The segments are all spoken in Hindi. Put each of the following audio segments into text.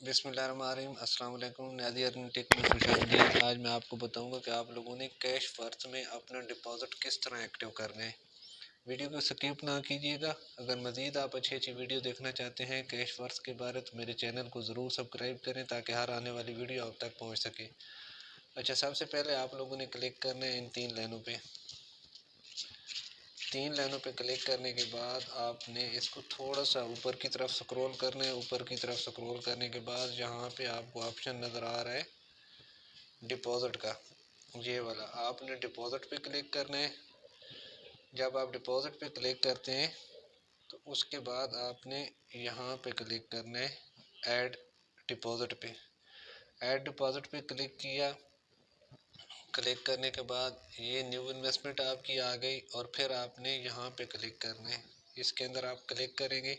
बिस्मिल्लाहिर्रहमानिर्रहीम। अस्सलाम वालेकुम। नादिया अर्निंग टेक में खुशामदीद। आज मैं आपको बताऊंगा कि आप लोगों ने कैश वर्थ में अपना डिपॉजिट किस तरह एक्टिव करना है। वीडियो को स्किप ना कीजिएगा। अगर मज़ीद आप अच्छी अच्छी वीडियो देखना चाहते हैं कैश वर्थ के बारे तो मेरे चैनल को ज़रूर सब्सक्राइब करें ताकि हर आने वाली वीडियो आप तक पहुँच सके। अच्छा, सबसे पहले आप लोगों ने क्लिक करना है इन तीन लाइनों पर। तीन लाइनों पे क्लिक करने के बाद आपने इसको थोड़ा सा ऊपर की तरफ स्क्रॉल करना है। ऊपर की तरफ स्क्रॉल करने के बाद यहाँ पे आपको ऑप्शन नज़र आ रहा है डिपॉजिट का, ये वाला आपने डिपॉजिट पे क्लिक करना है। जब आप डिपॉजिट पे क्लिक करते हैं तो उसके बाद आपने यहाँ पे क्लिक करना है ऐड डिपॉजिट पे। ऐड डिपॉजिट पे क्लिक किया। क्लिक करने के बाद ये न्यू इन्वेस्टमेंट आपकी आ गई और फिर आपने यहाँ पे क्लिक करना है। इसके अंदर आप क्लिक करेंगे,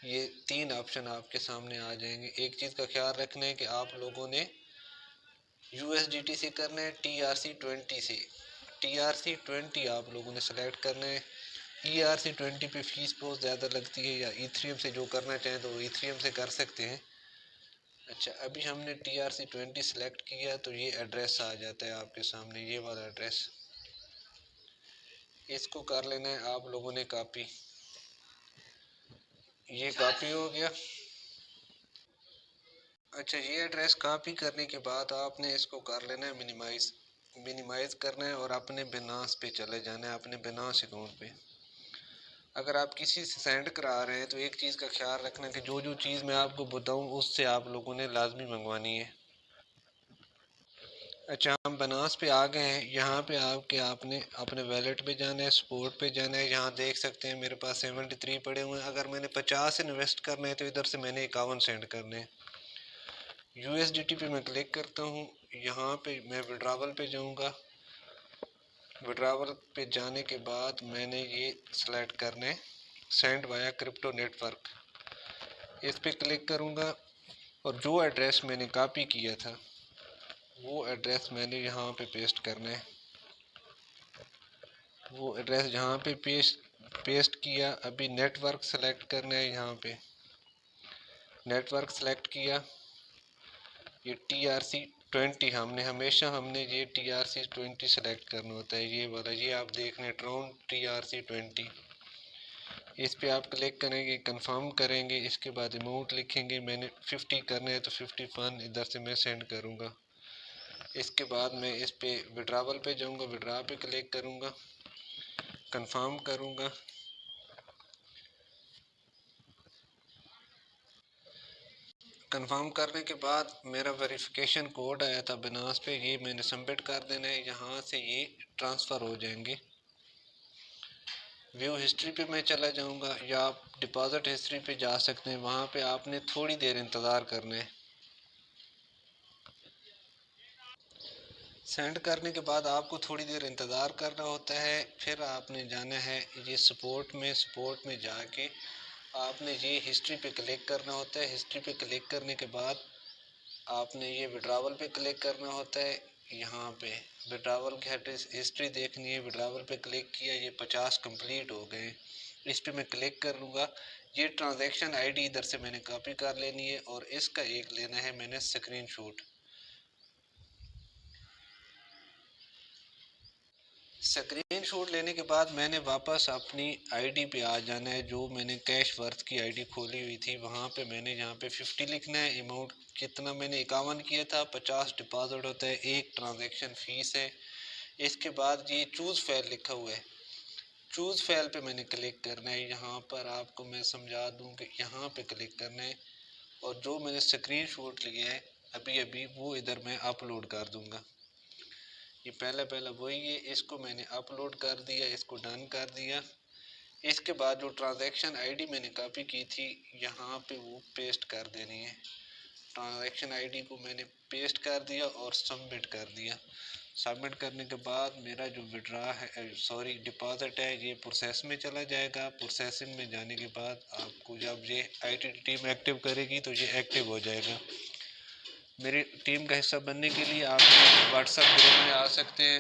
ये तीन ऑप्शन आपके सामने आ जाएंगे। एक चीज़ का ख्याल रखना है कि आप लोगों ने USDT से करना है, TRC20 से। TRC20 आप लोगों ने सेलेक्ट करना है। ERC20 पे फीस बहुत ज़्यादा लगती है, या ईथरियम से जो करना चाहें तो ईथरियम से कर सकते हैं। अच्छा, अभी हमने TRC20 सेलेक्ट किया तो ये एड्रेस आ जाता है आपके सामने, ये वाला एड्रेस। इसको कर लेना है आप लोगों ने कॉपी। ये कॉपी हो गया। अच्छा, ये एड्रेस कॉपी करने के बाद आपने इसको कर लेना है मिनिमाइज करना है और अपने बिनास पे चले जाना है, अपने बिनास अकाउंट पे। अगर आप किसी से सेंड करा रहे हैं तो एक चीज़ का ख्याल रखना कि जो जो चीज़ मैं आपको बताऊं उससे आप लोगों ने लाजमी मंगवानी है। अच्छा, हम बनास पे आ गए हैं। यहाँ पे आपने अपने वैलेट पे जाना है, सपोर्ट पे जाना है। यहाँ देख सकते हैं मेरे पास 73 पड़े हुए हैं। अगर मैंने 50 इन्वेस्ट करना है तो इधर से मैंने 51 सेंड करने हैं। USDT पे मैं क्लिक करता हूँ। यहाँ पे मैं विड्रावल पे जाऊँगा। विड्रावल पे जाने के बाद मैंने ये सेलेक्ट करना है सेंड वाया क्रिप्टो नेटवर्क। इस पे क्लिक करूँगा और जो एड्रेस मैंने कॉपी किया था वो एड्रेस मैंने यहाँ पे पेस्ट करना है। वो एड्रेस जहाँ पे पेस्ट किया। अभी नेटवर्क सेलेक्ट करना है। यहाँ पे नेटवर्क सेलेक्ट किया। ये TRC20 हमने ये TRC20 सेलेक्ट करना होता है, ये वाला। ये आप देख रहे हैं ट्रॉन TRC20। इस पे आप क्लिक करेंगे, कंफर्म करेंगे। इसके बाद अमाउंट लिखेंगे। मैंने 50 करना है तो 51 इधर से मैं सेंड करूँगा। इसके बाद मैं इस पे विड्रावल पे जाऊँगा, विड्रा पे क्लिक करूँगा, कंफर्म करूँगा। कंफर्म करने के बाद मेरा वेरिफिकेशन कोड आया था बिनास पे, ये मैंने सबमिट कर देना है। यहाँ से ये ट्रांसफ़र हो जाएंगे। व्यू हिस्ट्री पे मैं चला जाऊँगा, या आप डिपॉजिट हिस्ट्री पे जा सकते हैं। वहाँ पे आपने थोड़ी देर इंतज़ार करना है। सेंड करने के बाद आपको थोड़ी देर इंतज़ार करना होता है। फिर आपने जाना है ये सपोर्ट में जाके आपने ये हिस्ट्री पे क्लिक करना होता है। हिस्ट्री पे क्लिक करने के बाद आपने ये विड्रावल पे क्लिक करना होता है। यहाँ पे विड्रावल की हिस्ट्री देखनी है। विड्रावल पे क्लिक किया, ये 50 कंप्लीट हो गए। इस पे मैं क्लिक करूँगा। ये ट्रांजैक्शन आईडी इधर से मैंने कॉपी कर लेनी है और इसका एक लेना है मैंने स्क्रीनशॉट। स्क्रीनशॉट लेने के बाद मैंने वापस अपनी आईडी पे आ जाना है, जो मैंने कैश वर्थ की आईडी खोली हुई थी। वहाँ पे मैंने यहाँ पे 50 लिखना है। अमाउंट कितना मैंने 51 किया था, 50 डिपॉजिट होता है, एक ट्रांजैक्शन फ़ीस है। इसके बाद ये चूज़ फाइल लिखा हुआ है, चूज़ फाइल पे मैंने क्लिक करना है। यहाँ पर आपको मैं समझा दूँ कि यहाँ पे क्लिक करना है और जो मैंने स्क्रीनशॉट लिया है अभी अभी वो इधर मैं अपलोड कर दूँगा। ये पहला वही है, इसको मैंने अपलोड कर दिया, इसको डन कर दिया। इसके बाद जो ट्रांजैक्शन आईडी मैंने कॉपी की थी यहाँ पे वो पेस्ट कर देनी है। ट्रांजैक्शन आईडी को मैंने पेस्ट कर दिया और सबमिट कर दिया। सबमिट करने के बाद मेरा जो डिपॉजिट है ये प्रोसेस में चला जाएगा। प्रोसेसिंग में जाने के बाद आपको जब ये IT टीम एक्टिव करेगी तो ये एक्टिव हो जाएगा। मेरी टीम का हिस्सा बनने के लिए आप व्हाट्सएप ग्रुप में आ सकते हैं।